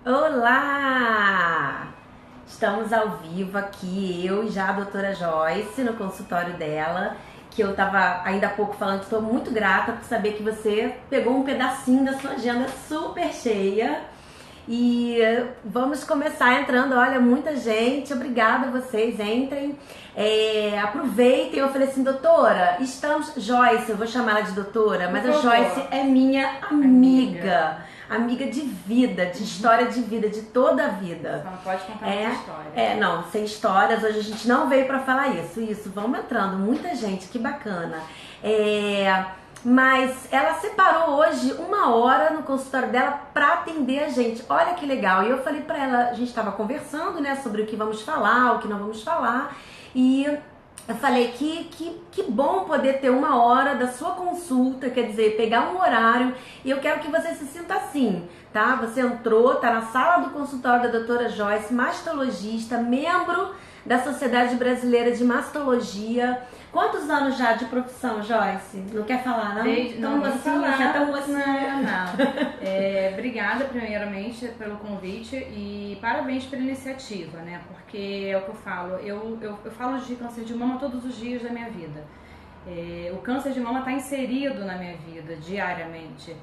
Olá! Estamos ao vivo aqui, eu e já a doutora Joyce no consultório dela, que eu estava ainda há pouco falando que estou muito grata por saber que você pegou um pedacinho da sua agenda super cheia. E vamos começar entrando, olha, muita gente, obrigada a vocês, entrem, aproveitem. Eu falei assim, doutora, Joyce, eu vou chamar ela de doutora, mas a Joyce é minha amiga de vida, de história de vida, de toda a vida. Só não pode contar muita história. Não, sem histórias, hoje a gente não veio pra falar isso, vamos entrando, muita gente, que bacana. Mas ela separou hoje 1 hora no consultório dela pra atender a gente. Olha que legal. E eu falei pra ela, a gente tava conversando, né, sobre o que vamos falar, o que não vamos falar. E eu falei que bom poder ter 1 hora da sua consulta, quer dizer, pegar um horário. E eu quero que você se sinta assim, tá? Você entrou, tá na sala do consultório da doutora Joyce, mastologista, membro da Sociedade Brasileira de Mastologia. Quantos anos já de profissão, Joyce? Não quer falar, não? Não vou falar. Você é tão assim. Não. Obrigada, primeiramente, pelo convite e parabéns pela iniciativa, né? Porque é o que eu falo. Eu falo de câncer de mama todos os dias da minha vida. O câncer de mama está inserido na minha vida diariamente.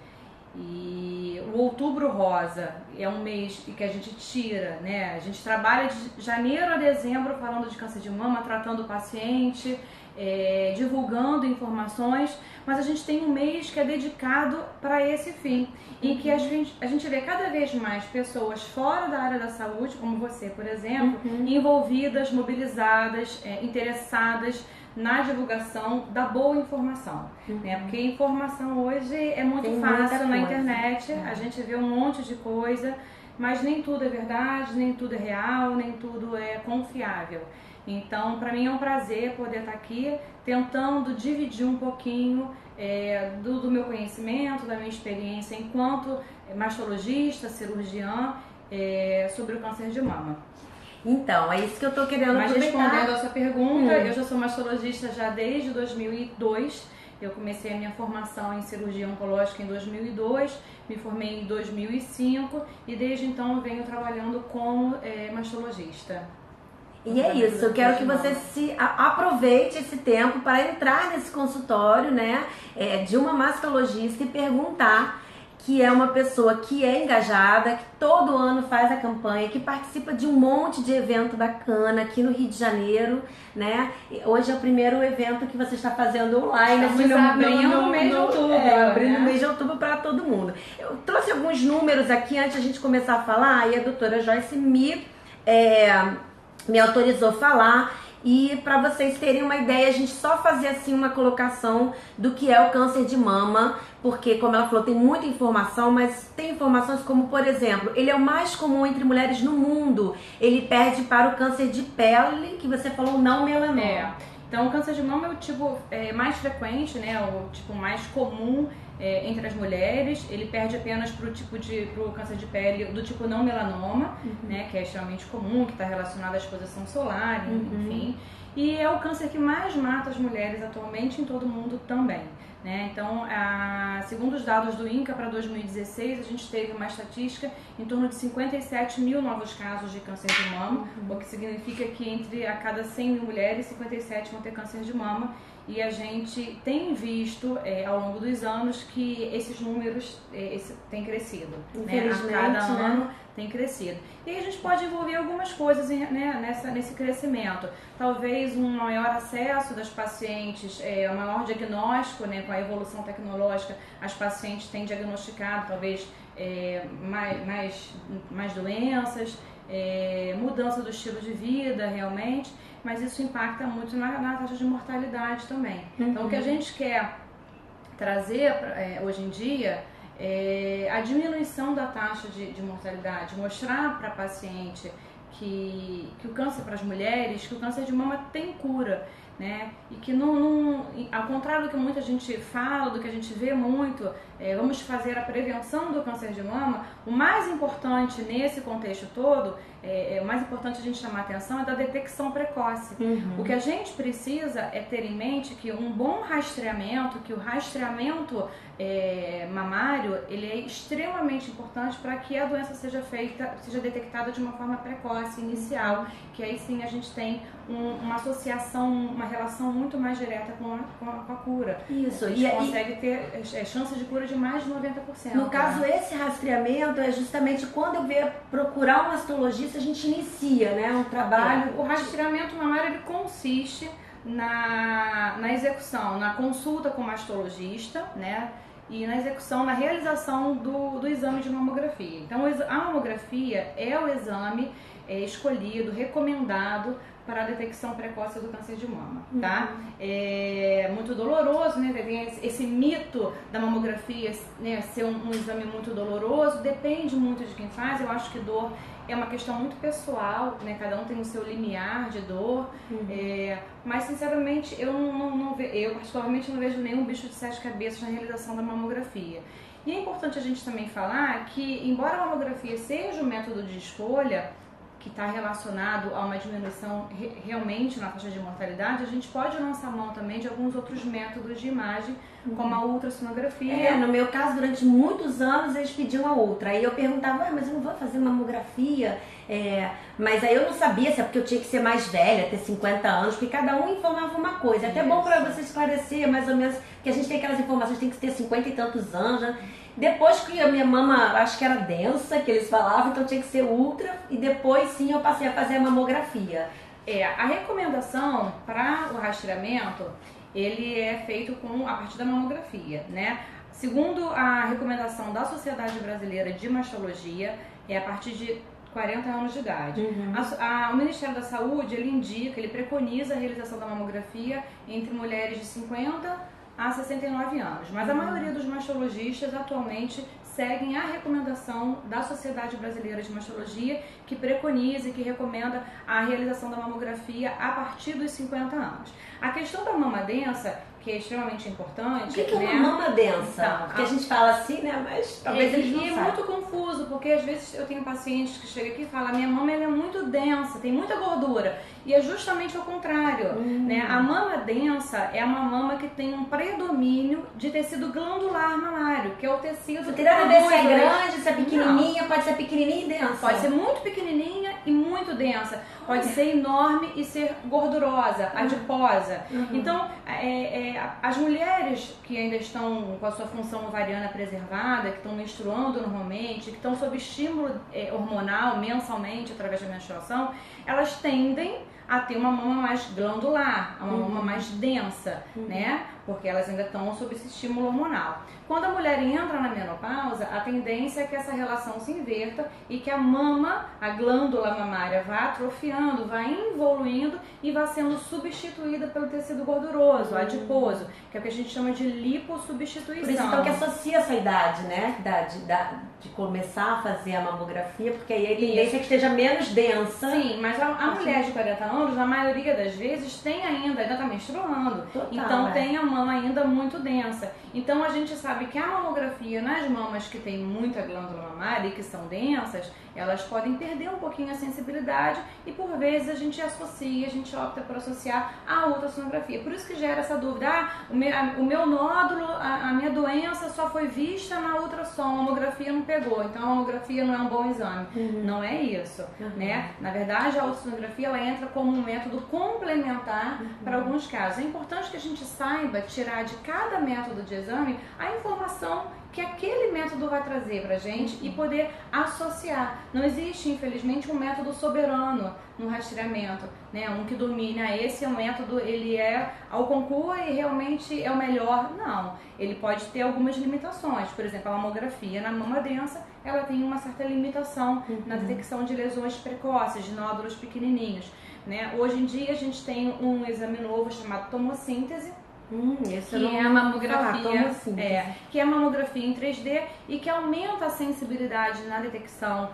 E o Outubro Rosa é um mês que a gente tira, né? A gente trabalha de janeiro a dezembro falando de câncer de mama, tratando o paciente, divulgando informações, mas a gente tem um mês que é dedicado para esse fim, em que a gente vê cada vez mais pessoas fora da área da saúde, como você, por exemplo, envolvidas, mobilizadas, interessadas na divulgação da boa informação, né? Porque informação hoje é muito fácil na internet, a gente vê um monte de coisa, mas nem tudo é verdade, nem tudo é real, nem tudo é confiável. Então, para mim é um prazer poder estar aqui tentando dividir um pouquinho do meu conhecimento, da minha experiência enquanto mastologista, cirurgiã, sobre o câncer de mama. Então, é isso que eu tô querendo aproveitar. Mas respondendo a sua pergunta, eu já sou mastologista já desde 2002. Eu comecei a minha formação em cirurgia oncológica em 2002, me formei em 2005 e desde então eu venho trabalhando como mastologista. E é isso, eu quero que você aproveite esse tempo para entrar nesse consultório, né, de uma mastologista e perguntar, que é uma pessoa que é engajada, que todo ano faz a campanha, que participa de um monte de evento bacana aqui no Rio de Janeiro, né? Hoje é o primeiro evento que você está fazendo online. Estamos abrindo o mês de outubro. Abrindo o mês de outubro para todo mundo. Eu trouxe alguns números aqui antes de a gente começar a falar, e a doutora Joyce me autorizou a falar. E para vocês terem uma ideia, a gente só fazer assim uma colocação do que é o câncer de mama, porque como ela falou, tem muita informação, mas tem informações como, por exemplo, ele é o mais comum entre mulheres no mundo. Ele perde para o câncer de pele, que você falou, não melanoma. Então o câncer de mama é o tipo mais frequente, né, o tipo mais comum entre as mulheres. Ele perde apenas pro câncer de pele do tipo não melanoma, né, que é extremamente comum, que está relacionado à exposição solar, enfim. E é o câncer que mais mata as mulheres atualmente em todo o mundo também, né? Então, segundo os dados do INCA para 2016, a gente teve uma estatística em torno de 57 mil novos casos de câncer de mama, o que significa que entre a cada 100 mil mulheres, 57 vão ter câncer de mama. E a gente tem visto ao longo dos anos que esses números têm crescido, né? A cada ano tem crescido. E aí a gente pode envolver algumas coisas, né, nesse crescimento. Talvez um maior acesso das pacientes, um maior diagnóstico, né, com a evolução tecnológica, as pacientes têm diagnosticado talvez mais doenças, mudança do estilo de vida realmente, mas isso impacta muito na taxa de mortalidade também. Então o que a gente quer trazer hoje em dia a diminuição da taxa de mortalidade, mostrar para a paciente que o câncer, para as mulheres, que o câncer de mama tem cura, né? E que ao contrário do que muita gente fala, do que a gente vê muito, vamos fazer a prevenção do câncer de mama. O mais importante nesse contexto todo, o mais importante a gente chamar a atenção é da detecção precoce. O que a gente precisa é ter em mente que um bom rastreamento, que o rastreamento mamário, ele é extremamente importante para que a doença seja detectada de uma forma precoce, inicial, que aí sim a gente tem uma associação, uma relação muito mais direta com a cura. Isso. A gente consegue ter chances de cura de mais de 90%. No caso, esse rastreamento é justamente quando eu vier procurar um mastologista, a gente inicia, né, um trabalho. O rastreamento mamário, ele consiste na execução, na consulta com o mastologista, né? E na execução, na realização do exame de mamografia. Então, a mamografia é o exame escolhido, recomendado para a detecção precoce do câncer de mama, tá? É muito doloroso, né? Tem esse mito da mamografia, né, ser um exame muito doloroso, depende muito de quem faz. Eu acho que dor é uma questão muito pessoal, né? Cada um tem o seu limiar de dor, mas sinceramente eu particularmente não vejo nenhum bicho de sete cabeças na realização da mamografia. E é importante a gente também falar que, embora a mamografia seja o método de escolha que está relacionado a uma diminuição realmente na taxa de mortalidade, a gente pode lançar mão também de alguns outros métodos de imagem, como a ultrassonografia. No meu caso, durante muitos anos, eles pediam a ultra. Aí eu perguntava, mas eu não vou fazer mamografia. Mas aí eu não sabia se é porque eu tinha que ser mais velha, ter 50 anos, porque cada um informava uma coisa. É até bom para você esclarecer, mais ou menos, que a gente tem aquelas informações, tem que ter 50 e tantos anos, né? Depois que a minha mama, acho que era densa, que eles falavam, então tinha que ser ultra, e depois sim eu passei a fazer a mamografia. A recomendação para o rastreamento, ele é feito a partir da mamografia, né? Segundo a recomendação da Sociedade Brasileira de Mastologia, é a partir de 40 anos de idade. O Ministério da Saúde, ele preconiza a realização da mamografia entre mulheres de 50 a 69 anos, mas a maioria dos mastologistas atualmente seguem a recomendação da Sociedade Brasileira de Mastologia, que preconiza e que recomenda a realização da mamografia a partir dos 50 anos. A questão da mama densa, que é extremamente importante. O que é uma mama densa? Então, porque a gente fala assim, né? Mas talvez eles não saibam. É muito confuso, porque às vezes eu tenho pacientes que chegam aqui e falam: minha mama é muito densa, tem muita gordura. E é justamente o contrário, né? A mama densa é uma mama que tem um predomínio de tecido glandular mamário, que é o tecido. Tirando ver se é grande, se é pequenininha, não. Pode ser pequenininha e densa. Pode ser muito pequenininha e muito densa. Pode ser enorme e ser gordurosa, adiposa. Então, as mulheres que ainda estão com a sua função ovariana preservada, que estão menstruando normalmente, que estão sob estímulo hormonal mensalmente através da menstruação, elas tendem a ter uma mama mais glandular, uma mama mais densa, né? Porque elas ainda estão sob esse estímulo hormonal. Quando a mulher entra na menopausa, a tendência é que essa relação se inverta e que a mama, a glândula mamária, vá atrofiando, vá involuindo e vá sendo substituída pelo tecido gorduroso, adiposo, que é o que a gente chama de lipossubstituição. Por isso então que associa essa idade, né? De começar a fazer a mamografia, porque aí a tendência é que esteja menos densa. Sim, mas a mulher de 40 anos, na maioria das vezes, ainda está menstruando. Total, então tem a mama ainda muito densa. Então a gente sabe que a mamografia nas mamas que tem muita glândula mamária e que são densas, elas podem perder um pouquinho a sensibilidade e por vezes a gente opta por associar a ultrassonografia. Por isso que gera essa dúvida: o meu nódulo, a minha doença só foi vista na ultrassom, a mamografia não pegou, então a mamografia não é um bom exame. Não é isso, né? Na verdade, a ultrassonografia ela entra como um método complementar para alguns casos. É importante que a gente saiba tirar de cada método de exame a informação que aquele método vai trazer pra gente e poder associar. Não existe, infelizmente, um método soberano no rastreamento, né? Um que domine, esse é um método, ele é ao concurso e realmente é o melhor. Não, ele pode ter algumas limitações. Por exemplo, a mamografia na mama densa, ela tem uma certa limitação na detecção de lesões precoces, de nódulos pequenininhos, né? Hoje em dia a gente tem um exame novo chamado tomossíntese, que é a mamografia, que é a mamografia em 3D e que aumenta a sensibilidade na detecção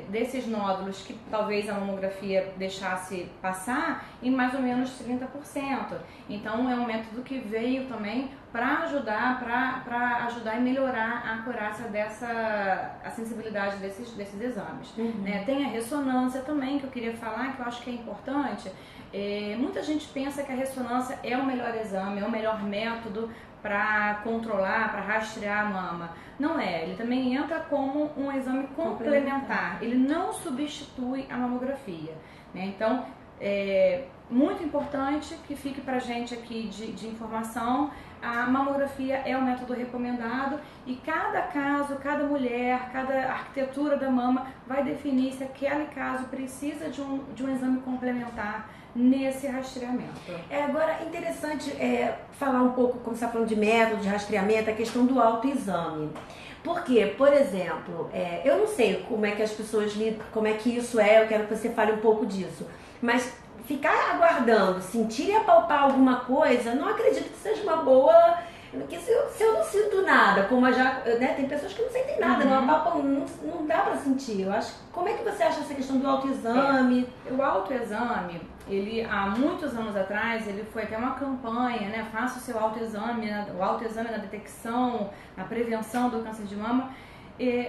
desses nódulos que talvez a mamografia deixasse passar em mais ou menos 30%. Então é um método que veio também para ajudar e melhorar a acurácia a sensibilidade desses exames. Né? Tem a ressonância também, que eu queria falar, que eu acho que é importante. Muita gente pensa que a ressonância é o melhor exame, é o melhor método para controlar, para rastrear a mama. Não é, ele também entra como um exame complementar, ele não substitui a mamografia. Né? Então, muito importante que fique pra gente aqui de informação, a mamografia é o método recomendado e cada caso, cada mulher, cada arquitetura da mama vai definir se aquele caso precisa de um exame complementar nesse rastreamento. Agora, interessante falar um pouco, como você está falando de método de rastreamento, a questão do autoexame. Porque, por exemplo, eu não sei como é que as pessoas lidam, como é que isso eu quero que você fale um pouco disso, mas ficar aguardando, sentir e apalpar alguma coisa, não acredito que seja uma boa. Porque se eu não sinto nada, como tem pessoas que não sentem nada, não apalpam, não dá pra sentir. Eu acho. Como é que você acha essa questão do autoexame? O autoexame, ele há muitos anos atrás, ele foi até uma campanha, né? Faça o seu autoexame, o autoexame na detecção, na prevenção do câncer de mama.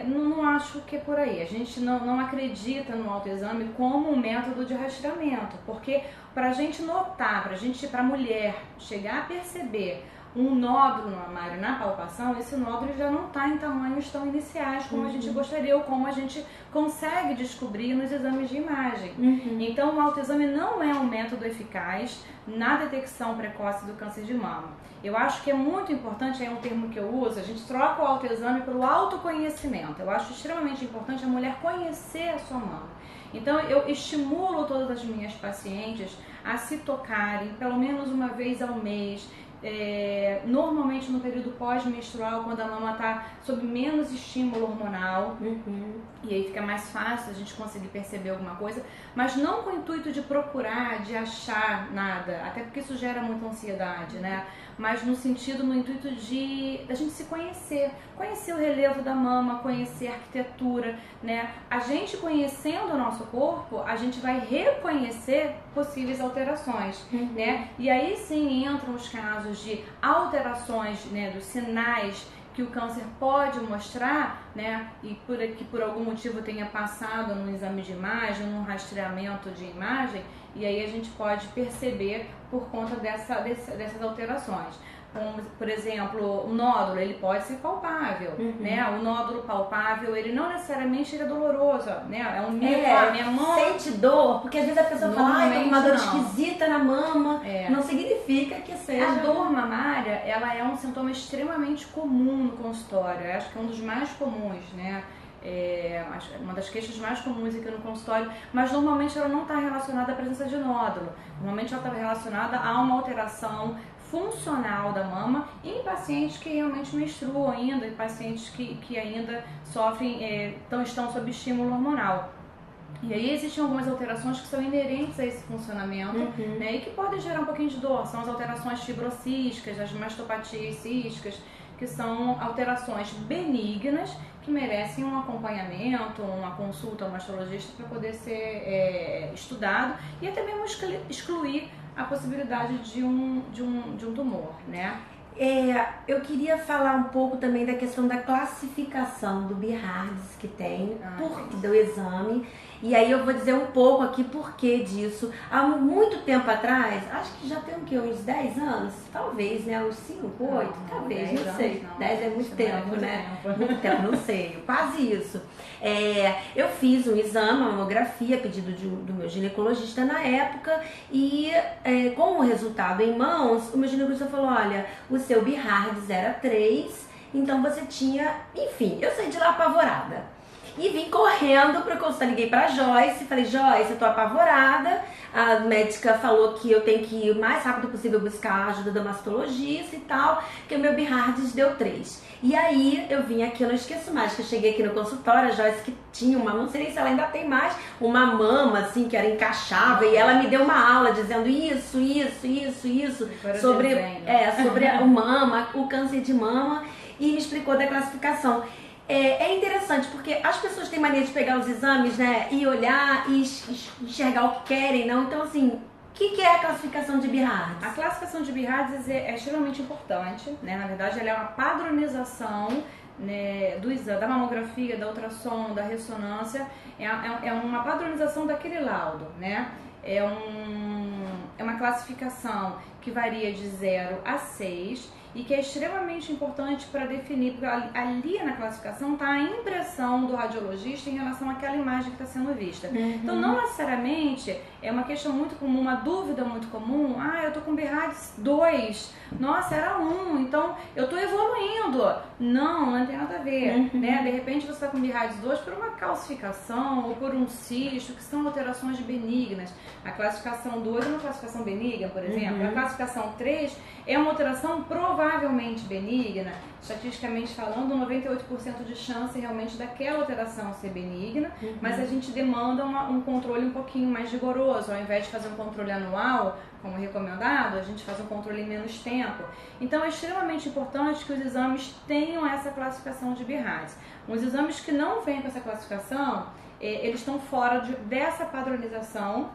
Não acho que é por aí. A gente não acredita no autoexame como um método de rastreamento, porque para a gente notar, para a mulher chegar a perceber um nódulo no mamário na palpação, esse nódulo já não está em tamanhos tão iniciais como a gente gostaria ou como a gente consegue descobrir nos exames de imagem. Então o autoexame não é um método eficaz na detecção precoce do câncer de mama. Eu acho que é muito importante, é um termo que eu uso, a gente troca o autoexame pelo autoconhecimento. Eu acho extremamente importante a mulher conhecer a sua mama. Então eu estimulo todas as minhas pacientes a se tocarem pelo menos uma vez ao mês, normalmente no período pós-menstrual, quando a mama está sob menos estímulo hormonal, e aí fica mais fácil a gente conseguir perceber alguma coisa, mas não com o intuito de procurar, de achar nada, até porque isso gera muita ansiedade, né? Mas no intuito de a gente se conhecer o relevo da mama, conhecer a arquitetura, né? A gente conhecendo o nosso corpo, a gente vai reconhecer possíveis alterações, né? E aí sim entram os casos de alterações, né, dos sinais que o câncer pode mostrar, né, e que por algum motivo tenha passado num exame de imagem, num rastreamento de imagem, e aí a gente pode perceber por conta dessas alterações. Como, por exemplo, o nódulo, ele pode ser palpável, né? O nódulo palpável, ele não necessariamente é doloroso, né? É um mito, minha mão... Sente dor, porque às vezes a pessoa fala, tô com uma dor esquisita na mama, não significa que seja... A dor mamária, ela é um sintoma extremamente comum no consultório, eu acho que é um dos mais comuns, né? Uma das queixas mais comuns aqui no consultório, mas normalmente ela não está relacionada à presença de nódulo, normalmente ela está relacionada a uma alteração funcional da mama em pacientes que realmente menstruam ainda, em pacientes que ainda sofrem, estão sob estímulo hormonal. E aí existem algumas alterações que são inerentes a esse funcionamento, né, e que podem gerar um pouquinho de dor. São as alterações fibrocísticas, as mastopatias císticas, que são alterações benignas que merecem um acompanhamento, uma consulta ao mastologista para poder ser estudado e até mesmo excluir a possibilidade de um tumor, né? Eu queria falar um pouco também da questão da classificação do BIRARDS que tem do exame. E aí eu vou dizer um pouco aqui por que disso. Há muito tempo atrás, acho que já tem uns 10 anos, talvez, né? Uns 5, 8, talvez, não sei. 10 é muito tempo, né? Muito tempo, não sei. Quase isso. Eu fiz um exame, uma mamografia, pedido do meu ginecologista na época, e com o resultado em mãos, o meu ginecologista falou, olha, o seu BIRARDS era 3, então você tinha... Enfim, eu saí de lá apavorada. E vim correndo para o consultório, liguei para a Joyce, falei, Joyce, eu tô apavorada, a médica falou que eu tenho que ir o mais rápido possível buscar a ajuda da mastologista e tal, porque o meu BIRARDS deu 3. E aí eu vim aqui, eu não esqueço mais, que eu cheguei aqui no consultório, a Joyce que tinha uma, não sei se ela ainda tem mais, uma mama assim, que era encaixável, e ela me deu uma aula dizendo isso, sobre o mama, o câncer de mama, e me explicou da classificação. É interessante porque as pessoas têm mania de pegar os exames, né, e olhar e enxergar o que querem, não? Então, assim, que é a classificação de Bierhardt? A classificação de Bierhardt é extremamente importante, né? Na verdade, ela é uma padronização, né, da mamografia, da ultrassom, da ressonância, é uma padronização daquele laudo, né? É uma classificação que varia de 0 a 6 e que é extremamente importante para definir, porque ali na classificação está a impressão do radiologista em relação àquela imagem que está sendo vista. Então, não necessariamente é uma questão muito comum, uma dúvida muito comum, eu tô com Bierhardt 2, nossa, era 1, então eu tô evoluindo. Não tem nada a ver, né? De repente você está com Bierhardt 2 por uma calcificação ou por um cisto, que são alterações benignas. A classificação 2 é uma classificação benigna, por exemplo. A classificação 3 é uma alteração provavelmente benigna, estatisticamente falando, 98% de chance realmente daquela alteração ser benigna, mas a gente demanda um controle um pouquinho mais rigoroso. Ao invés de fazer um controle anual, como recomendado, a gente faz um controle em menos tempo. Então é extremamente importante que os exames tenham essa classificação de Bierhardt. Os exames que não vêm com essa classificação, eles estão fora dessa padronização,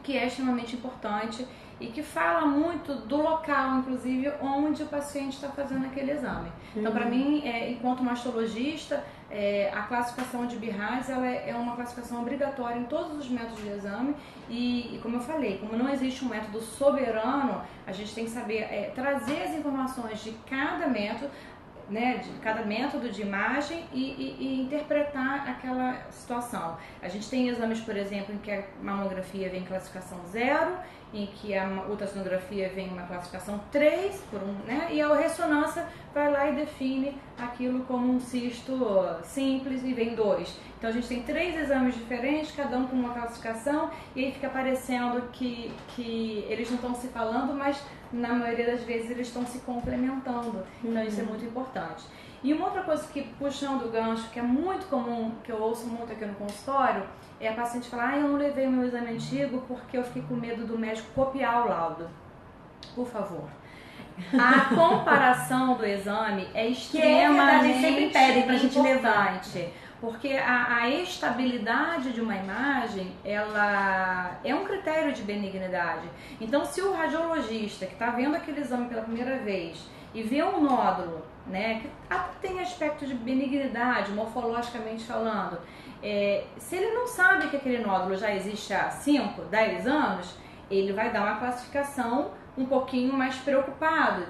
que é extremamente importante e que fala muito do local, inclusive, onde o paciente está fazendo aquele exame. Então, para mim, enquanto mastologista, a classificação de Bierhardt ela é uma classificação obrigatória em todos os métodos de exame e, como eu falei, como não existe um método soberano, a gente tem que saber trazer as informações de cada método, né, de cada método de imagem e interpretar aquela situação. A gente tem exames, por exemplo, em que a mamografia vem em classificação 0, em que a ultrassonografia vem em uma classificação 3, né, e a ressonância vai lá e define aquilo como um cisto simples e vem 2. Então a gente tem 3 exames diferentes, cada um com uma classificação, e aí fica parecendo que eles não estão se falando, mas na maioria das vezes eles estão se complementando. Então isso é muito importante. E uma outra coisa que, puxando o gancho, que é muito comum, que eu ouço muito aqui no consultório, é a paciente falar, eu não levei o meu exame antigo porque eu fiquei com medo do médico copiar o laudo. Por favor. A comparação do exame é extremamente sempre pedem pra gente levar. Porque a estabilidade de uma imagem, ela é um critério de benignidade. Então, se o radiologista que está vendo aquele exame pela primeira vez e vê um nódulo, né, que até tem aspecto de benignidade, morfologicamente falando, se ele não sabe que aquele nódulo já existe há 5, 10 anos, ele vai dar uma classificação um pouquinho mais preocupado.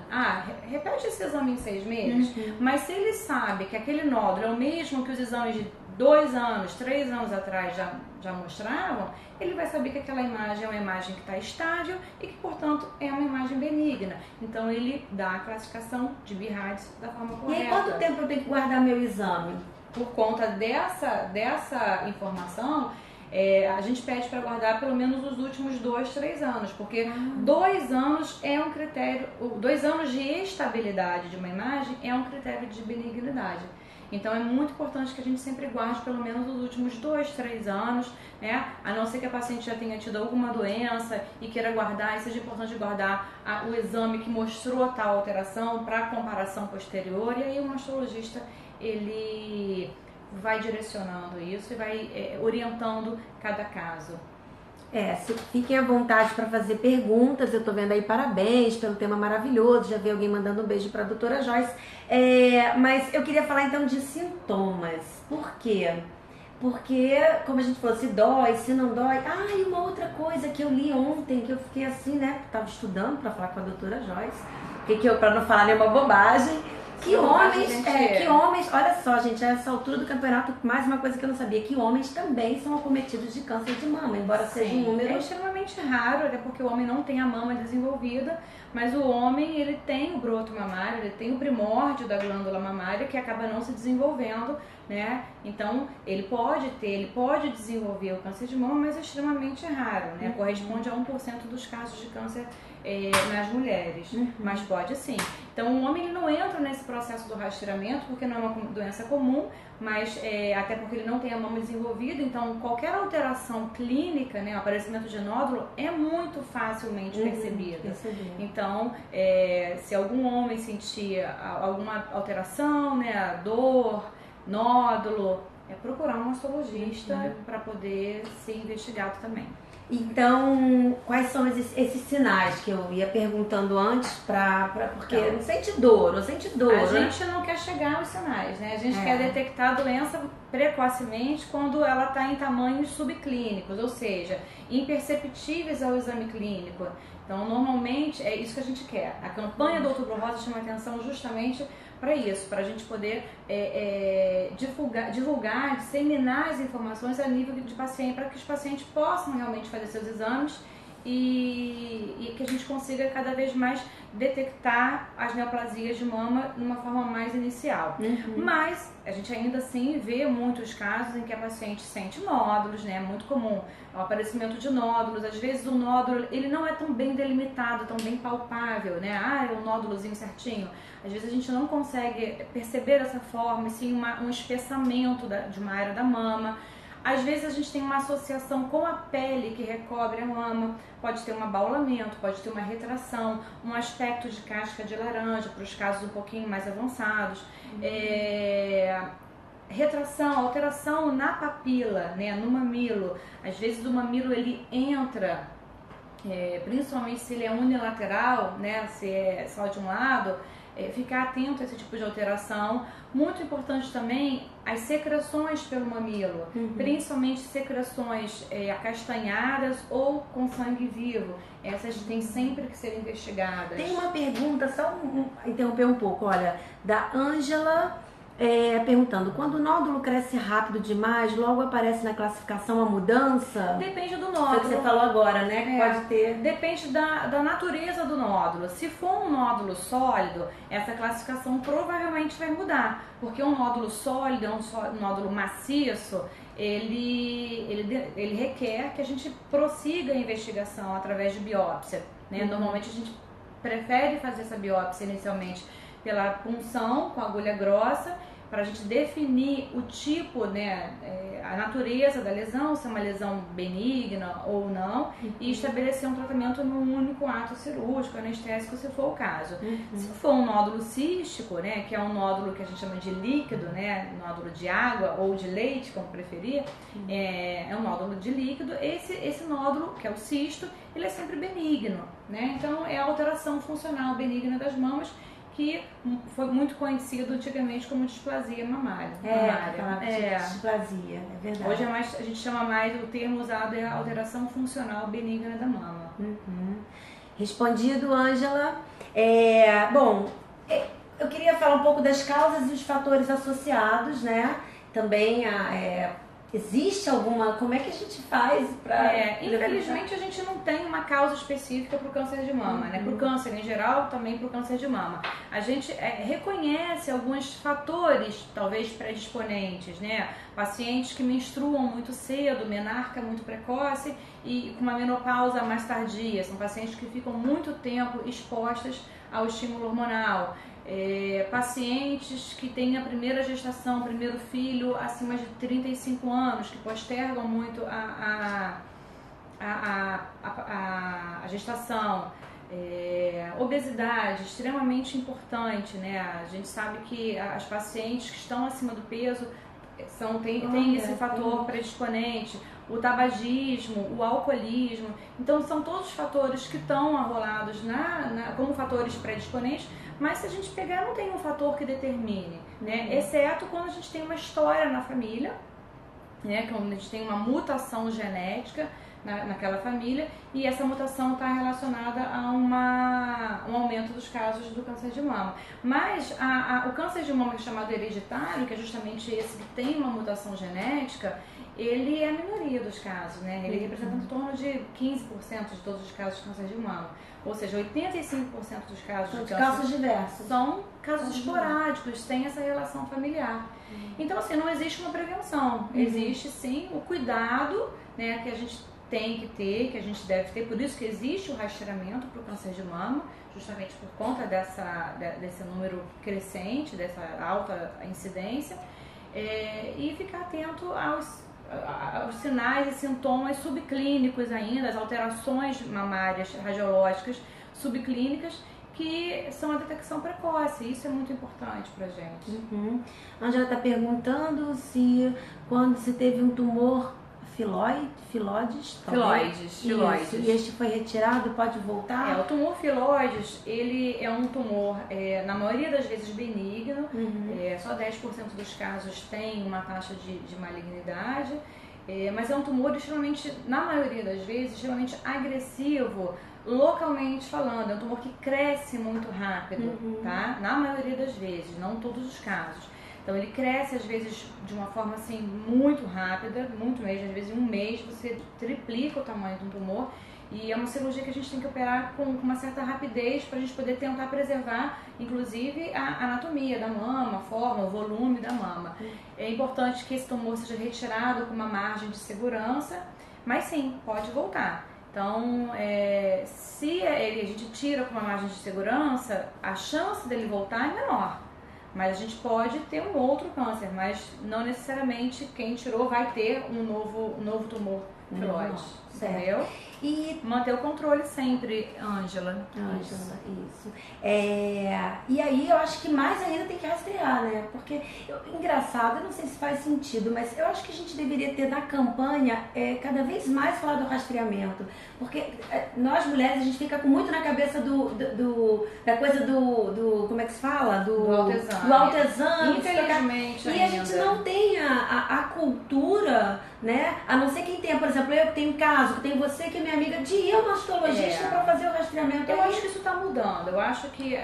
Repete esse exame em 6 meses. Mas se ele sabe que aquele nódulo é o mesmo que os exames de 2 anos, 3 anos atrás já mostravam, ele vai saber que aquela imagem é uma imagem que está estável e que, portanto, é uma imagem benigna. Então, ele dá a classificação de Bierhardt da forma correta. E aí, quanto tempo eu tenho que guardar meu exame? Por conta dessa informação, a gente pede para guardar pelo menos os últimos 2, 3 anos, porque 2 anos é um critério, 2 anos de estabilidade de uma imagem é um critério de benignidade. Então é muito importante que a gente sempre guarde pelo menos os últimos 2, 3 anos, né? A não ser que a paciente já tenha tido alguma doença e queira guardar, e seja importante guardar o exame que mostrou tal alteração para comparação posterior, e aí o mastologista ele vai direcionando isso e vai orientando cada caso. Fiquem à vontade para fazer perguntas. Eu tô vendo aí, parabéns pelo tema maravilhoso. Já vi alguém mandando um beijo para a doutora Joyce. Mas eu queria falar então de sintomas. Por quê? Porque, como a gente falou, se dói, se não dói. E uma outra coisa que eu li ontem, que eu fiquei assim, né? Tava estudando para falar com a doutora Joyce, para não falar nenhuma bobagem. Que homens, olha só, gente, a essa altura do campeonato, mais uma coisa que eu não sabia, que homens também são acometidos de câncer de mama, embora seja um número... É extremamente raro, até porque o homem não tem a mama desenvolvida, mas o homem, ele tem o broto mamário, ele tem o primórdio da glândula mamária, que acaba não se desenvolvendo, né? Então, ele pode desenvolver o câncer de mama, mas é extremamente raro, né? Corresponde a 1% dos casos de câncer nas mulheres, mas pode sim. Então, o homem ele não entra nesse processo do rastreamento, porque não é uma doença comum, mas até porque ele não tem a mama desenvolvida, então qualquer alteração clínica, né, o aparecimento de nódulo é muito facilmente percebido. Então, se algum homem sentir alguma alteração, né, dor, nódulo, é procurar um mastologista para poder ser investigado também. Então, quais são esses sinais que eu ia perguntando antes porque Então, não sente dor, A gente não quer chegar aos sinais, né? A gente quer detectar a doença precocemente quando ela está em tamanhos subclínicos, ou seja, imperceptíveis ao exame clínico. Então, normalmente, é isso que a gente quer. A campanha do Outubro Rosa chama atenção justamente para isso, para a gente poder divulgar, disseminar as informações a nível de paciente, para que os pacientes possam realmente fazer seus exames e que a gente consiga cada vez mais detectar as neoplasias de mama de uma forma mais inicial. Mas a gente ainda assim vê muitos casos em que a paciente sente nódulos, né? É muito comum o aparecimento de nódulos. Às vezes o nódulo ele não é tão bem delimitado, tão bem palpável, né? É um nódulozinho certinho. Às vezes a gente não consegue perceber dessa forma, sim um espessamento de uma área da mama. Às vezes a gente tem uma associação com a pele que recobre a mama, pode ter um abaulamento, pode ter uma retração, um aspecto de casca de laranja, para os casos um pouquinho mais avançados. Retração, alteração na papila, né, no mamilo. Às vezes o mamilo ele entra, principalmente se ele é unilateral, né, se é só de um lado, ficar atento a esse tipo de alteração. Muito importante também as secreções pelo mamilo, principalmente secreções acastanhadas ou com sangue vivo. Essas têm sempre que ser investigadas. Tem uma pergunta, só interromper um pouco, olha, da Ângela perguntando, quando o nódulo cresce rápido demais, logo aparece na classificação a mudança? Depende do nódulo. Foi o que você falou agora, né? Que pode ter. Depende da natureza do nódulo. Se for um nódulo sólido, essa classificação provavelmente vai mudar. Porque um nódulo sólido, um nódulo maciço, ele requer que a gente prossiga a investigação através de biópsia, né? Normalmente a gente prefere fazer essa biópsia inicialmente pela punção com agulha grossa, para a gente definir o tipo, né, a natureza da lesão, se é uma lesão benigna ou não, e estabelecer um tratamento num único ato cirúrgico, anestésico, se for o caso. Se for um nódulo cístico, né, que é um nódulo que a gente chama de líquido, né, nódulo de água ou de leite, como preferir, é um nódulo de líquido, esse nódulo, que é o cisto, ele é sempre benigno, né, então é a alteração funcional benigna das mamas, que foi muito conhecido antigamente como displasia mamária. Displasia, é verdade. Hoje a gente chama mais, o termo usado é a alteração funcional benigna da mama. Respondido, Ângela. Bom, eu queria falar um pouco das causas e os fatores associados, né? Também existe alguma... Como é que a gente faz para... Infelizmente a gente não tem uma causa específica para o câncer de mama, né? Para o câncer em geral, também para o câncer de mama. A gente reconhece alguns fatores, talvez predisponentes, né? Pacientes que menstruam muito cedo, menarca muito precoce e com uma menopausa mais tardia. São pacientes que ficam muito tempo expostas ao estímulo hormonal. Pacientes que têm a primeira gestação, o primeiro filho acima de 35 anos, que postergam muito a gestação. Obesidade, extremamente importante, né? A gente sabe que as pacientes que estão acima do peso tem esse fator predisponente, o tabagismo, o alcoolismo. Então são todos fatores que estão arrolados como fatores predisponentes, mas se a gente pegar não tem um fator que determine, né? Exceto quando a gente tem uma história na família, né? Quando a gente tem uma mutação genética naquela família e essa mutação está relacionada a um aumento dos casos do câncer de mama. Mas o câncer de mama, que é chamado hereditário, que é justamente esse que tem uma mutação genética, ele é a minoria dos casos, né? Ele representa em torno de 15% de todos os casos de câncer de mama. Ou seja, 85% dos casos de casos diversos. São casos esporádicos, sem essa relação familiar. Então, assim, não existe uma prevenção. Existe, sim, o cuidado, né, que a gente tem que ter, que a gente deve ter. Por isso que existe o rastreamento para o câncer de mama, justamente por conta desse número crescente, dessa alta incidência. E ficar atento aos sinais e sintomas subclínicos ainda, as alterações mamárias radiológicas subclínicas, que são a detecção precoce. Isso é muito importante pra gente. Uhum. A Angela está perguntando se quando se teve um tumor filoides, Filoides. E este foi retirado, pode voltar? O tumor filoides, ele é um tumor, na maioria das vezes, benigno. Só 10% dos casos tem uma taxa de malignidade. Mas é um tumor extremamente, na maioria das vezes, extremamente agressivo, localmente falando. É um tumor que cresce muito rápido, tá? Na maioria das vezes, não todos os casos. Então ele cresce às vezes de uma forma assim muito rápida, muito mesmo, às vezes em um mês você triplica o tamanho de um tumor. E é uma cirurgia que a gente tem que operar com uma certa rapidez para a gente poder tentar preservar, inclusive, a anatomia da mama, a forma, o volume da mama. É importante que esse tumor seja retirado com uma margem de segurança, mas sim, pode voltar. Então, se a gente tira com uma margem de segurança, a chance dele voltar é menor. Mas a gente pode ter um outro câncer, mas não necessariamente quem tirou vai ter um novo tumor filoide, entendeu? E manter o controle sempre, Ângela. Isso. E aí eu acho que mais ainda tem que rastrear, né? Porque, engraçado, eu não sei se faz sentido, mas eu acho que a gente deveria ter na campanha cada vez mais falar do rastreamento. Porque nós mulheres, a gente fica com muito na cabeça da coisa do como é que se fala? Do autoexame. Do autoexame. Infelizmente E a gente não tem a cultura, né? A não ser quem tenha, por exemplo, eu tenho um caso, que tem você que é minha amiga, de ir ao mastologista para fazer o rastreamento. Eu acho que isso está mudando. Eu acho que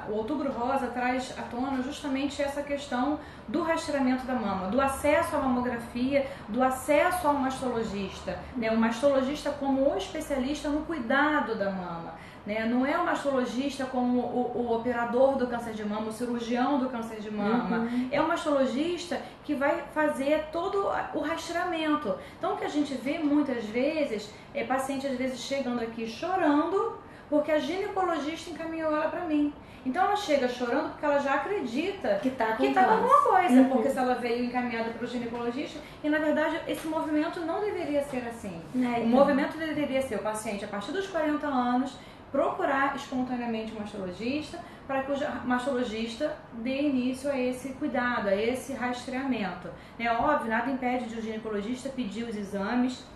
o Outubro Rosa traz à tona justamente essa questão do rastreamento da mama, do acesso à mamografia, do acesso ao mastologista, né? O mastologista como o especialista no cuidado da mama. Né? Não é o mastologista como o operador do câncer de mama, o cirurgião do câncer de mama. É o mastologista que vai fazer todo o rastreamento. Então, o que a gente vê muitas vezes é paciente às vezes chegando aqui chorando porque a ginecologista encaminhou ela para mim. Então ela chega chorando porque ela já acredita que tá com alguma coisa, porque se ela veio encaminhada para o ginecologista, e na verdade esse movimento não deveria ser assim. O movimento deveria ser o paciente a partir dos 40 anos procurar espontaneamente um mastologista para que o mastologista dê início a esse cuidado, a esse rastreamento. É óbvio, nada impede de o ginecologista pedir os exames,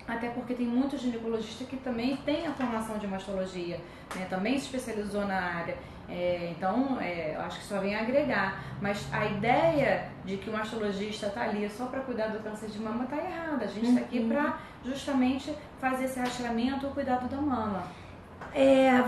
até porque tem muitos ginecologistas que também têm a formação de mastologia, né? Também se especializou na área. Então, eu acho que só vem agregar. Mas a ideia de que o mastologista está ali só para cuidar do câncer de mama está errada. A gente está aqui para justamente fazer esse rastreamento, o cuidado da mama.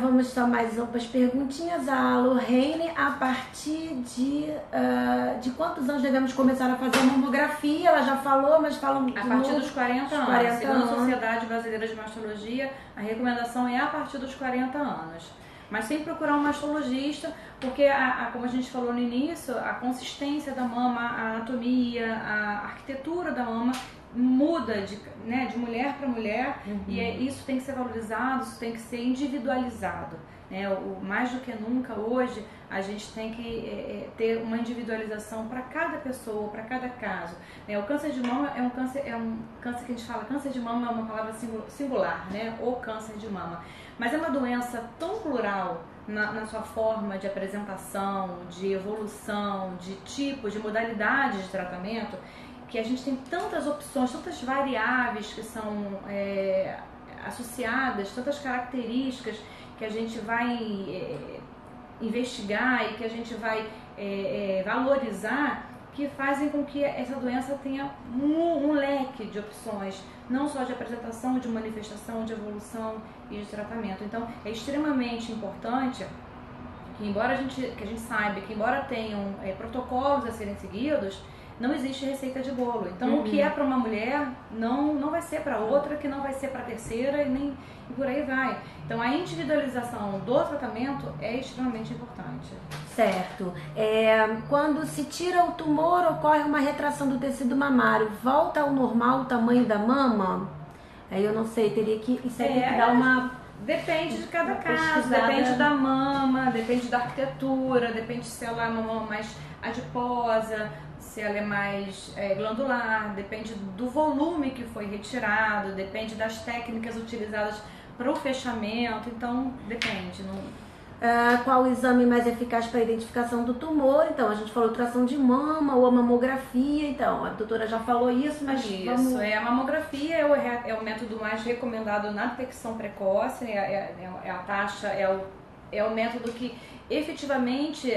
Vamos só mais algumas perguntinhas. A Lorraine, a partir de quantos anos devemos começar a fazer a mamografia? Ela já falou, mas fala a partir dos 40 anos. 40 Segundo anos. a Sociedade Brasileira de Mastologia, a recomendação é a partir dos 40 anos. Mas sem procurar um mastologista, porque, como a gente falou no início, a consistência da mama, a anatomia, a arquitetura da mama muda de mulher para mulher, e isso tem que ser valorizado, isso tem que ser individualizado. Né? Mais do que nunca hoje a gente tem que ter uma individualização para cada pessoa, para cada caso. O câncer de mama é um câncer que a gente fala, câncer de mama é uma palavra singular, né? O câncer de mama. Mas é uma doença tão plural na sua forma de apresentação, de evolução, de tipos, de modalidades de tratamento, que a gente tem tantas opções, tantas variáveis que são associadas, tantas características que a gente vai investigar e que a gente vai valorizar, que fazem com que essa doença tenha um leque de opções, não só de apresentação, de manifestação, de evolução e de tratamento. Então, é extremamente importante que, embora a gente saiba que, embora tenham protocolos a serem seguidos, não existe receita de bolo. Então, o que é para uma mulher não vai ser para outra, que não vai ser para a terceira e por aí vai. Então, a individualização do tratamento é extremamente importante. Certo. Quando se tira o tumor, ocorre uma retração do tecido mamário. Volta ao normal o tamanho da mama? Aí eu não sei, teria que dar uma... Depende de cada caso, depende da mama, depende da arquitetura, depende se ela é uma mama mais adiposa, se ela é mais glandular, depende do volume que foi retirado, depende das técnicas utilizadas para o fechamento, então depende. Qual o exame mais eficaz para a identificação do tumor? Então, a gente falou ultrassom de mama ou a mamografia. Então, a doutora já falou isso, mas vamos... A mamografia é o método mais recomendado na detecção precoce, a taxa, é o método que efetivamente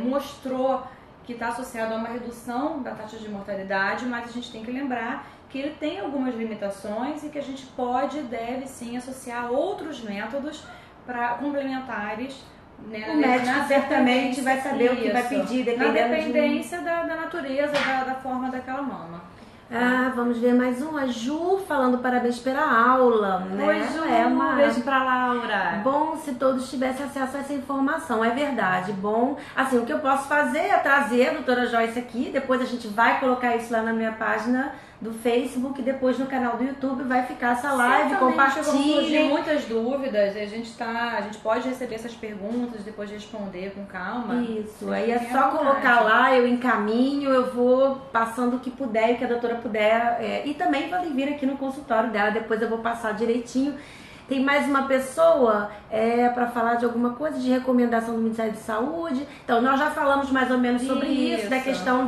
mostrou que está associado a uma redução da taxa de mortalidade, mas a gente tem que lembrar que ele tem algumas limitações e que a gente pode e deve sim associar outros métodos complementares, né? O médico certamente vai saber o que vai pedir, dependendo na dependência da natureza, da forma daquela mama. Vamos ver mais um. A Ju falando parabéns pela aula, né? Oi, Ju, um beijo pra Laura. Bom se todos tivessem acesso a essa informação, é verdade. Bom, assim, o que eu posso fazer é trazer a doutora Joyce aqui, depois a gente vai colocar isso lá na minha página do Facebook, depois no canal do YouTube vai ficar essa live, compartilhem. Muitas dúvidas, a gente pode receber essas perguntas, depois responder com calma. Isso, aí é só colocar lá, eu encaminho, eu vou passando o que puder e o que a doutora puder, e também podem vir aqui no consultório dela, depois eu vou passar direitinho. Tem mais uma pessoa para falar de alguma coisa, de recomendação do Ministério de Saúde. Então, nós já falamos mais ou menos sobre isso, da questão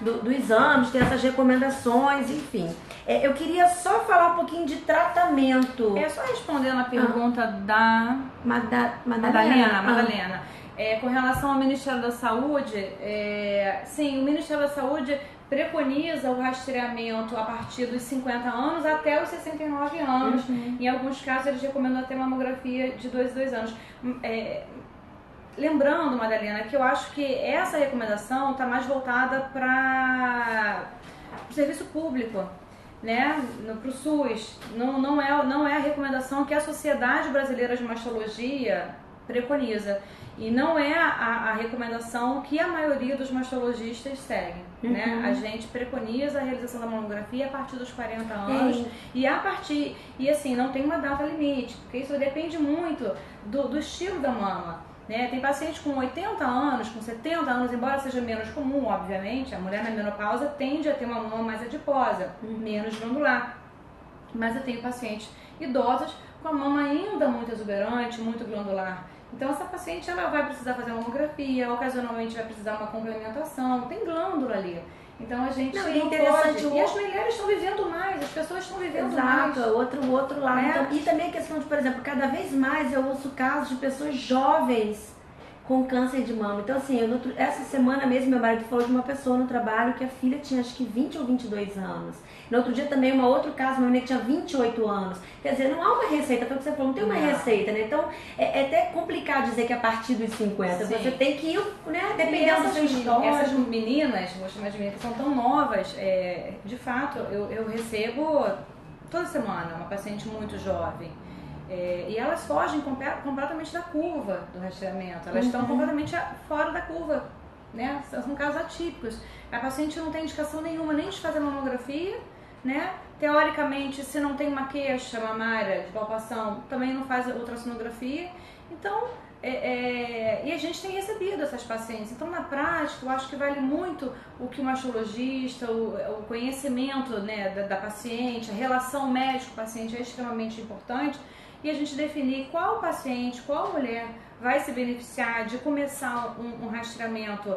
do exame, ter essas recomendações, enfim. Eu queria só falar um pouquinho de tratamento. Só respondendo a pergunta da Madalena. Com relação ao Ministério da Saúde, sim, o Ministério da Saúde preconiza o rastreamento a partir dos 50 anos até os 69 anos. Em alguns casos, eles recomendam até mamografia de 2 em 2 anos. Lembrando, Madalena, que eu acho que essa recomendação está mais voltada para o serviço público, né? Para o SUS. Não é a recomendação que a Sociedade Brasileira de Mastologia preconiza. E não é a recomendação que a maioria dos mastologistas seguem, né? A gente preconiza a realização da mamografia a partir dos 40 anos e assim, não tem uma data limite, porque isso depende muito do estilo da mama, né? Tem paciente com 80 anos, com 70 anos, embora seja menos comum, obviamente, a mulher na menopausa tende a ter uma mama mais adiposa, menos glandular. Mas eu tenho pacientes idosas com a mama ainda muito exuberante, muito glandular. Então essa paciente ela vai precisar fazer uma mamografia, ocasionalmente vai precisar uma complementação, tem glândula ali. Então a gente não interessante pode. E as mulheres estão vivendo mais, as pessoas estão vivendo mais. Exato, outro lado. Então, e também a questão de, por exemplo, cada vez mais eu ouço casos de pessoas jovens com câncer de mama. Então assim, essa semana mesmo meu marido falou de uma pessoa no trabalho que a filha tinha acho que 20 ou 22 anos. No outro dia também, outro caso, uma menina que tinha 28 anos. Quer dizer, não há uma receita, foi o que você falou, não tem uma receita, né? Então, é até complicado dizer que a partir dos 50, você tem que ir, né, dependendo do seu histórico. Essas meninas, vou chamar de meninas, que são tão novas, de fato, eu recebo toda semana uma paciente muito jovem. E elas fogem completamente da curva do rastreamento, elas estão completamente fora da curva, né? São casos atípicos. A paciente não tem indicação nenhuma nem de fazer mamografia, né? Teoricamente, se não tem uma queixa mamária de palpação, também não faz ultrassonografia. Então, e a gente tem recebido essas pacientes. Então, na prática, eu acho que vale muito o que o mastologista, o conhecimento, né, da paciente, a relação médico-paciente é extremamente importante. E a gente definir qual paciente, qual mulher vai se beneficiar de começar um rastreamento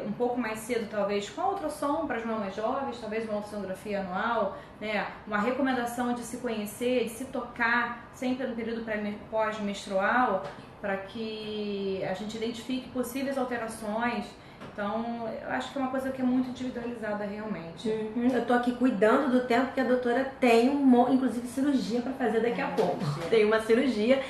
um pouco mais cedo, talvez, com ultrassom para as mamas jovens, talvez uma ultrassonografia anual, né? Uma recomendação de se conhecer, de se tocar, sempre no período pós-menstrual, para que a gente identifique possíveis alterações. Então, eu acho que é uma coisa que é muito individualizada realmente. Eu tô aqui cuidando do tempo que a doutora tem, inclusive, cirurgia para fazer daqui a pouco. Tem uma cirurgia.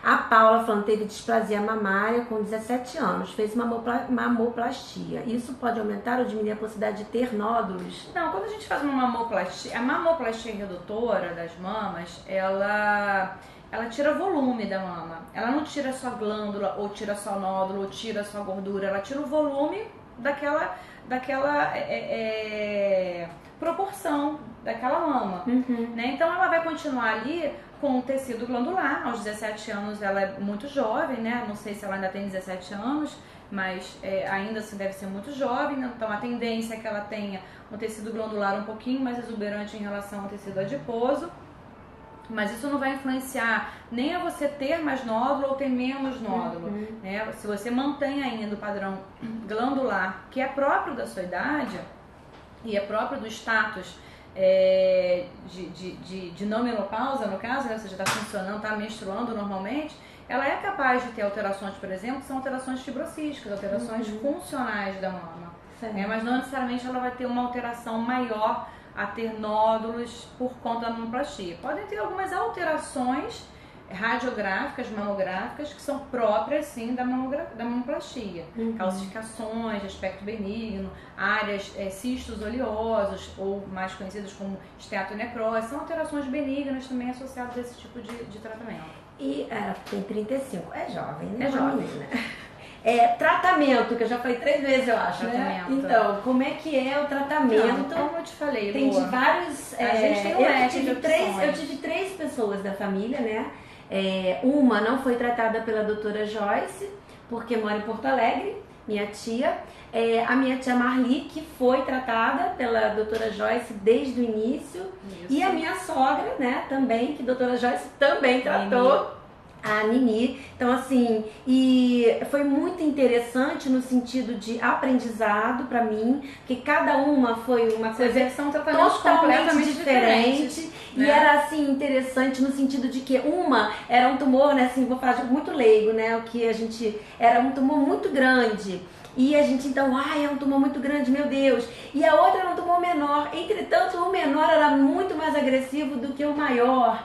A Paula falando teve displasia mamária com 17 anos, fez mamoplastia. Isso pode aumentar ou diminuir a possibilidade de ter nódulos? Não, quando a gente faz uma mamoplastia, a mamoplastia redutora das mamas, ela tira volume da mama. Ela não tira só glândula, ou tira só nódulo, ou tira só gordura. Ela tira o volume daquela proporção daquela mama. Né? Então ela vai continuar ali com o tecido glandular. Aos 17 anos ela é muito jovem, né? Não sei se ela ainda tem 17 anos, mas ainda assim deve ser muito jovem. Então a tendência é que ela tenha um tecido glandular um pouquinho mais exuberante em relação ao tecido adiposo. Mas isso não vai influenciar nem a você ter mais nódulo ou ter menos nódulo, né? Se você mantém ainda o padrão glandular, que é próprio da sua idade e é próprio do status de não menopausa, no caso, né? Você já está funcionando, está menstruando normalmente, ela é capaz de ter alterações, por exemplo, que são alterações fibrocísticas, alterações funcionais da mama. Mas não necessariamente ela vai ter uma alteração maior a ter nódulos por conta da mamoplastia. Podem ter algumas alterações radiográficas, mamográficas, que são próprias, sim, da mamoplastia. Calcificações, aspecto benigno, áreas, cistos oleosos, ou mais conhecidos como esteatonecrose, são alterações benignas também associadas a esse tipo de tratamento. E ela tem 35, é jovem, né? É jovem. Menina. Tratamento, que eu já falei 3 vezes, eu acho, né? Então, como é que é o tratamento? Não, como eu te falei, tem de vários... a gente tem eu tive 3 pessoas da família, né? Uma não foi tratada pela doutora Joyce, porque mora em Porto Alegre, minha tia. A minha tia Marli, que foi tratada pela doutora Joyce desde o início. Isso. E a minha sogra, né, também, que a doutora Joyce também tratou. A Nini. Então, assim, e foi muito interessante no sentido de aprendizado pra mim, que cada uma foi uma coisa totalmente diferente. Né? E era, assim, interessante no sentido de que uma era um tumor, né, assim, vou falar de muito leigo, né, o que a gente... Era um tumor muito grande. E a gente, então, é um tumor muito grande, meu Deus. E a outra era um tumor menor. Entretanto, o menor era muito mais agressivo do que o maior.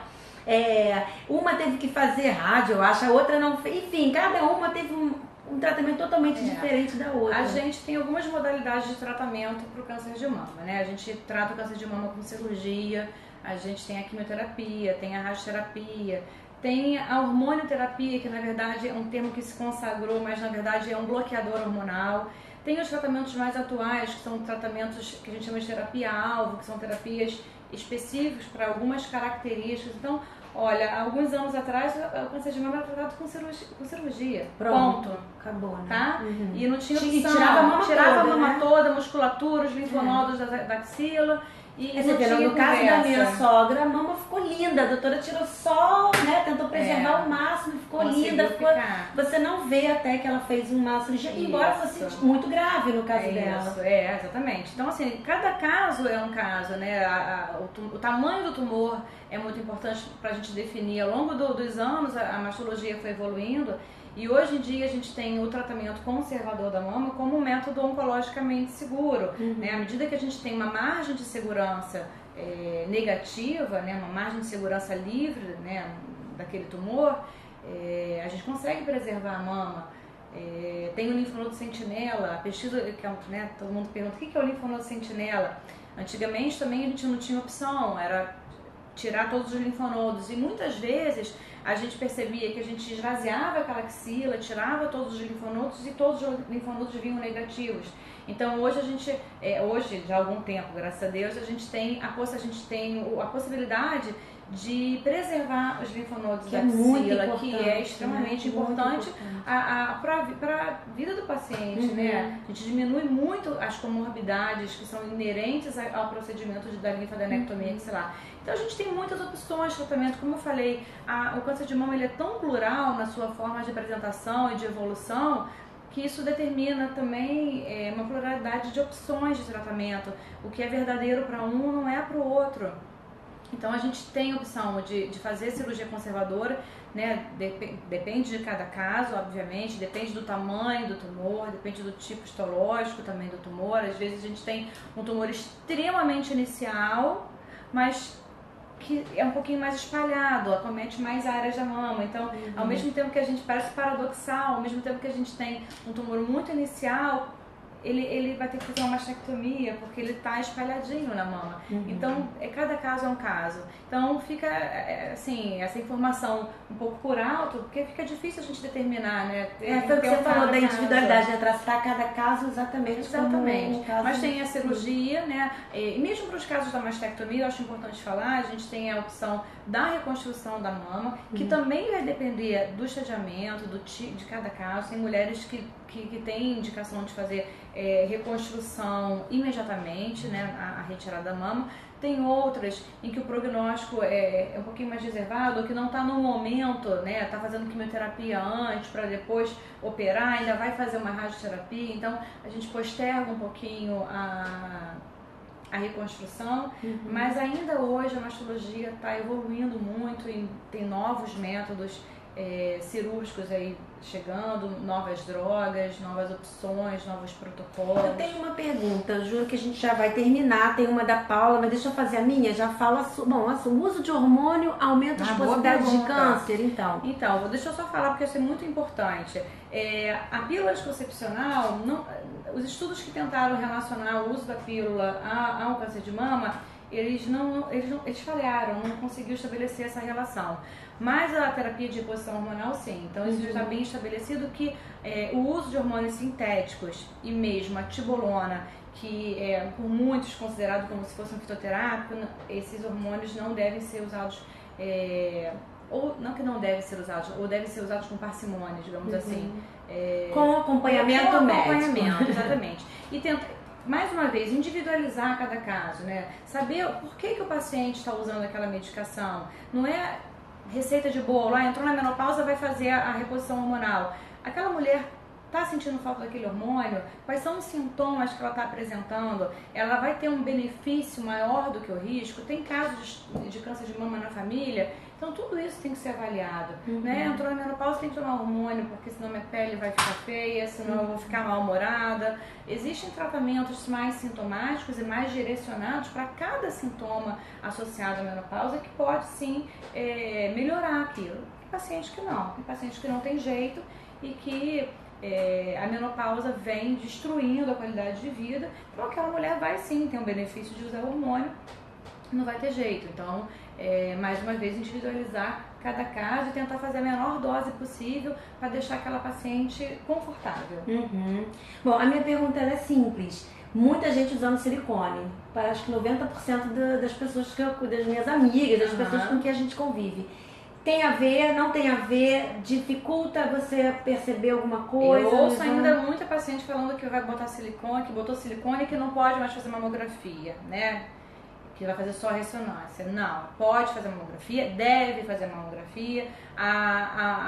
Uma teve que fazer rádio, eu acho, a outra não fez. Enfim, cada uma teve um tratamento totalmente diferente da outra. A gente tem algumas modalidades de tratamento para o câncer de mama, né? A gente trata o câncer de mama com cirurgia, a gente tem a quimioterapia, tem a radioterapia, tem a hormonioterapia, que na verdade é um termo que se consagrou, mas na verdade é um bloqueador hormonal. Tem os tratamentos mais atuais, que são tratamentos que a gente chama de terapia-alvo, que são terapias específicas para algumas características. Então, olha, há alguns anos atrás o câncer de mama era tratado com cirurgia. Pronto. Acabou, né? Tá? E não tinha opção. Tirava a mama toda, a musculatura, os linfonodos da axila. E você vê, no caso da minha sogra, a mama ficou linda, a doutora tirou só, né, tentou preservar o máximo, ficou linda, você não vê até que ela fez uma cirurgia, embora fosse muito grave no caso dela. Exatamente. Então, assim, cada caso é um caso, né, o tamanho do tumor é muito importante pra gente definir. Ao longo dos anos, a mastologia foi evoluindo, e hoje em dia a gente tem o tratamento conservador da mama como um método oncologicamente seguro. Né? À medida que a gente tem uma margem de segurança negativa, né? Uma margem de segurança livre, né? Daquele tumor, a gente consegue preservar a mama. Tem o linfonodo sentinela, a pesquisa, né? Todo mundo pergunta o que é o linfonodo sentinela. Antigamente também a gente não tinha opção, era tirar todos os linfonodos, e muitas vezes a gente percebia que a gente esvaziava aquela axila, tirava todos os linfonodos e todos os linfonodos vinham negativos. Então hoje a gente, hoje já há algum tempo, graças a Deus, a gente tem a possibilidade de preservar os linfonodos da axila, que é extremamente importante para a vida do paciente, né? A gente diminui muito as comorbidades que são inerentes ao procedimento da linfadenectomia, sei lá. Então a gente tem muitas opções de tratamento, como eu falei, o câncer de mama ele é tão plural na sua forma de apresentação e de evolução, que isso determina também uma pluralidade de opções de tratamento. O que é verdadeiro para um não é para o outro. Então a gente tem a opção de fazer cirurgia conservadora, né? Depende de cada caso, obviamente, depende do tamanho do tumor, depende do tipo histológico também do tumor. Às vezes a gente tem um tumor extremamente inicial, mas que é um pouquinho mais espalhado, acomete mais áreas da mama. Então, ao mesmo tempo que a gente parece paradoxal, ao mesmo tempo que a gente tem um tumor muito inicial, ele vai ter que fazer uma mastectomia porque ele está espalhadinho na mama. Então, cada caso é um caso. Então, fica, assim, essa informação um pouco por alto, porque fica difícil a gente determinar, né? Foi o que você falou da individualidade, né? Tratar cada caso exatamente. Como um caso. Mas tem a cirurgia, né? E mesmo para os casos da mastectomia, eu acho importante falar, a gente tem a opção da reconstrução da mama, que também vai depender do estadiamento, de cada caso. Tem mulheres que que tem indicação de fazer reconstrução imediatamente, né, a retirada da mama. Tem outras em que o prognóstico é um pouquinho mais reservado, que não está no momento, né, está fazendo quimioterapia antes para depois operar, ainda vai fazer uma radioterapia, então a gente posterga um pouquinho a reconstrução, mas ainda hoje a mastologia está evoluindo muito e tem novos métodos cirúrgicos aí chegando, novas drogas, novas opções, novos protocolos. Eu tenho uma pergunta, eu juro que a gente já vai terminar, tem uma da Paula, mas deixa eu fazer a minha, já fala, o uso de hormônio aumenta as possibilidades de câncer, então? Então, deixa eu só falar porque isso é muito importante. A pílula anticoncepcional, os estudos que tentaram relacionar o uso da pílula ao câncer de mama, eles falharam, não conseguiu estabelecer essa relação. Mas a terapia de reposição hormonal, sim. Então, isso já está bem estabelecido que o uso de hormônios sintéticos e mesmo a tibolona, que é por muitos considerado como se fosse um fitoterápico, esses hormônios não devem ser usados, ou não que não devem ser usados, ou devem ser usados com parcimônia, digamos assim. Com acompanhamento médico. Exatamente. E mais uma vez, individualizar cada caso, né? Saber por que o paciente está usando aquela medicação. Não é receita de bolo, entrou na menopausa, vai fazer a reposição hormonal. Aquela mulher está sentindo falta daquele hormônio, quais são os sintomas que ela está apresentando, ela vai ter um benefício maior do que o risco, tem casos de câncer de mama na família, então tudo isso tem que ser avaliado, né? Entrou na menopausa, tem que tomar hormônio, porque senão minha pele vai ficar feia, senão eu vou ficar mal-humorada. Existem tratamentos mais sintomáticos e mais direcionados para cada sintoma associado à menopausa que pode sim melhorar aquilo. Tem pacientes que não tem jeito e que a menopausa vem destruindo a qualidade de vida, então aquela mulher vai sim ter um benefício de usar hormônio, não vai ter jeito. Então, mais uma vez, individualizar cada caso e tentar fazer a menor dose possível para deixar aquela paciente confortável. Bom, a minha pergunta é simples. Muita gente usando silicone. Acho que 90% das pessoas que eu cuido, das minhas amigas, das pessoas com quem a gente convive. Tem a ver, não tem a ver? Dificulta você perceber alguma coisa? Eu ouço ainda muita paciente falando que vai botar silicone, que botou silicone e que não pode mais fazer mamografia, né? Que vai fazer só a ressonância. Não, pode fazer mamografia, deve fazer mamografia.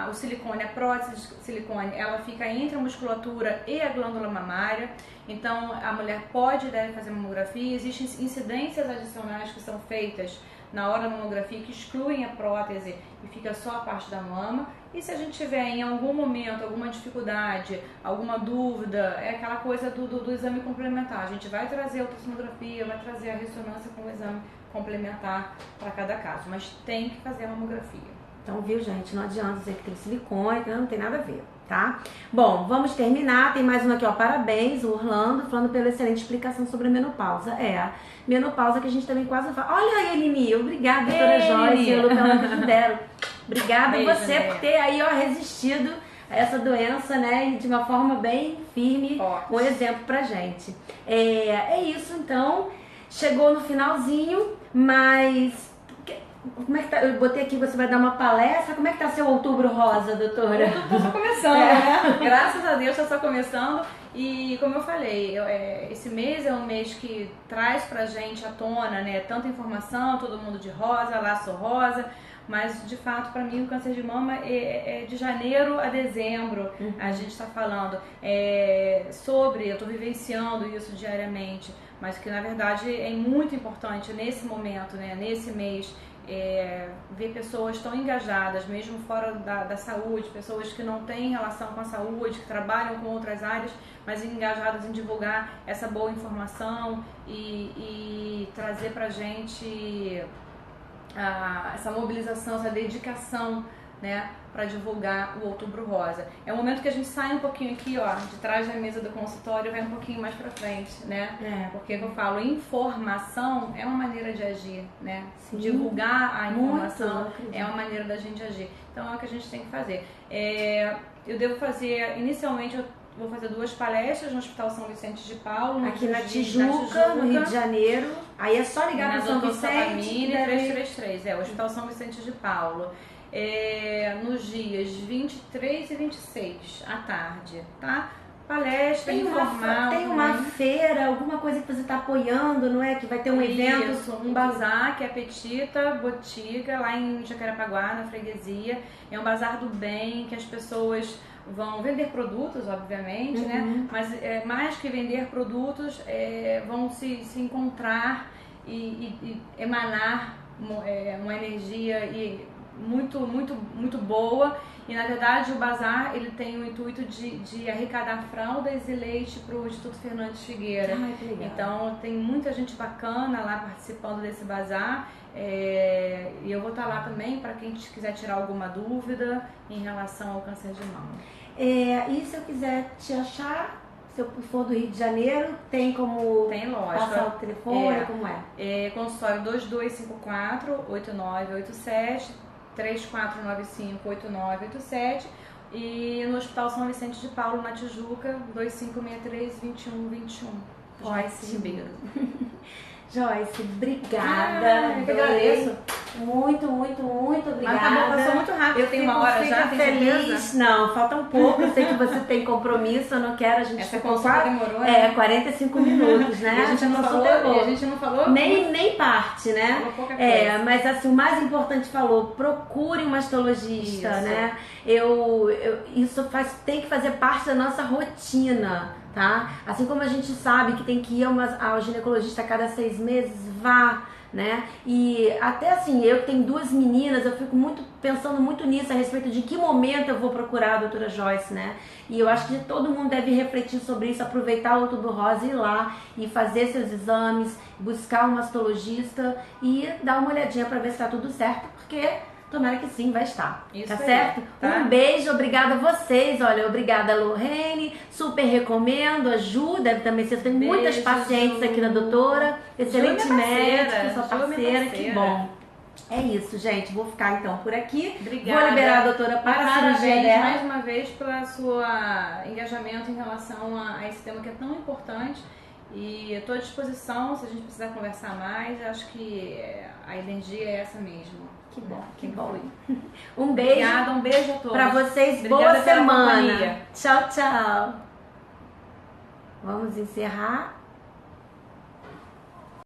O silicone, a prótese de silicone, ela fica entre a musculatura e a glândula mamária. Então, a mulher pode e deve fazer mamografia. Existem incidências adicionais que são feitas na hora da mamografia que excluem a prótese e fica só a parte da mama. E se a gente tiver em algum momento alguma dificuldade, alguma dúvida, é aquela coisa do exame complementar. A gente vai trazer a ultrassonografia, vai trazer a ressonância com o exame complementar para cada caso, mas tem que fazer a mamografia. Então, viu, gente? Não adianta dizer que tem silicone, não tem nada a ver, tá? Bom, vamos terminar. Tem mais uma aqui, ó. Parabéns, o Orlando, falando pela excelente explicação sobre a menopausa. Menopausa que a gente também quase fala. Olha aí, Elini, obrigada, doutora Joyce, pelo que me deram. Obrigada Beijo, a você por ter aí, ó, resistido a essa doença, né? E de uma forma bem firme, um exemplo pra gente. É isso, então. Chegou no finalzinho, mas como é que tá? Eu botei aqui, você vai dar uma palestra. Como é que tá seu Outubro Rosa, doutora? O outubro tá começando, né? Graças a Deus tá só começando. E como eu falei, esse mês é um mês que traz pra gente à tona, né? Tanta informação, todo mundo de rosa, laço rosa. Mas, de fato, para mim, o câncer de mama é de janeiro a dezembro. A gente está falando sobre, eu estou vivenciando isso diariamente, mas que, na verdade, é muito importante nesse momento, né, nesse mês, ver pessoas tão engajadas, mesmo fora da saúde, pessoas que não têm relação com a saúde, que trabalham com outras áreas, mas engajadas em divulgar essa boa informação e trazer pra gente essa mobilização, essa dedicação, né, para divulgar o Outubro Rosa. É um momento que a gente sai um pouquinho aqui, ó, de trás da mesa do consultório e vai um pouquinho mais para frente, né? Porque eu falo, informação é uma maneira de agir, né? Sim. Divulgar a informação é uma maneira da gente agir. Então é o que a gente tem que fazer. Eu devo fazer, inicialmente, eu vou fazer 2 palestras no Hospital São Vicente de Paulo. Aqui na Tijuca, no Rio de Janeiro. Aí é só ligar para São Vicente. 333, o Hospital São Vicente de Paulo. Nos dias 23 e 26 à tarde, tá? palestra informal. Tem uma feira, alguma coisa que você está apoiando, não é? Que vai ter um evento. Isso, um bazar que é Petita Botiga, lá em Jacarepaguá, na freguesia. É um bazar do bem, que as pessoas vão vender produtos, obviamente, né? Mas mais que vender produtos, vão se encontrar e emanar uma energia muito boa. E na verdade o bazar ele tem o intuito de arrecadar fraldas e leite para o Instituto Fernandes Figueira. Que legal. Então tem muita gente bacana lá participando desse bazar. E eu vou estar lá também para quem quiser tirar alguma dúvida em relação ao câncer de mama. E se eu quiser te achar, se eu for do Rio de Janeiro, tem como passar o telefone, como é? Consultório 2254-8987, 3495-8987 e no Hospital São Vicente de Paulo, na Tijuca, 2563-2121. Joyce Ribeiro. Joyce, obrigada. Eu que agradeço. Muito obrigada. Mas tá bom, passou muito rápido. Eu tenho uma hora já, fico feliz. Não, falta um pouco. Eu sei que você tem compromisso, eu não quero. A gente essa ficou consulta demorou, né? 45 minutos, né? E a gente não falou nem parte, né? Falou pouca coisa. Mas assim, o mais importante falou, procure um mastologista, né? Isso tem que fazer parte da nossa rotina, tá? Assim como a gente sabe que tem que ir ao ginecologista a cada 6 meses, vá, né? E até assim, eu que tenho 2 meninas, eu fico pensando muito nisso, a respeito de que momento eu vou procurar a doutora Joyce, né? E eu acho que todo mundo deve refletir sobre isso, aproveitar o Outubro Rosa e ir lá e fazer seus exames, buscar um mastologista e dar uma olhadinha para ver se tá tudo certo, porque tomara que sim, vai estar. Isso tá aí, certo? tá? Um beijo, obrigada a vocês. Olha, obrigada Lorraine, super recomendo, ajuda também. Você tem muitas pacientes aqui na doutora, excelente médica, sua parceira, que bom. É isso, gente. Vou ficar então por aqui. Obrigada. Vou liberar a doutora para a cirurgia dela. Mais uma vez pelo seu engajamento em relação a esse tema que é tão importante. E eu estou à disposição, se a gente precisar conversar mais, eu acho que a energia é essa mesmo. Que bom, que bom. Um beijo. Obrigada, um beijo a todos. Para vocês, obrigada boa semana. companhia. Tchau, tchau. Vamos encerrar.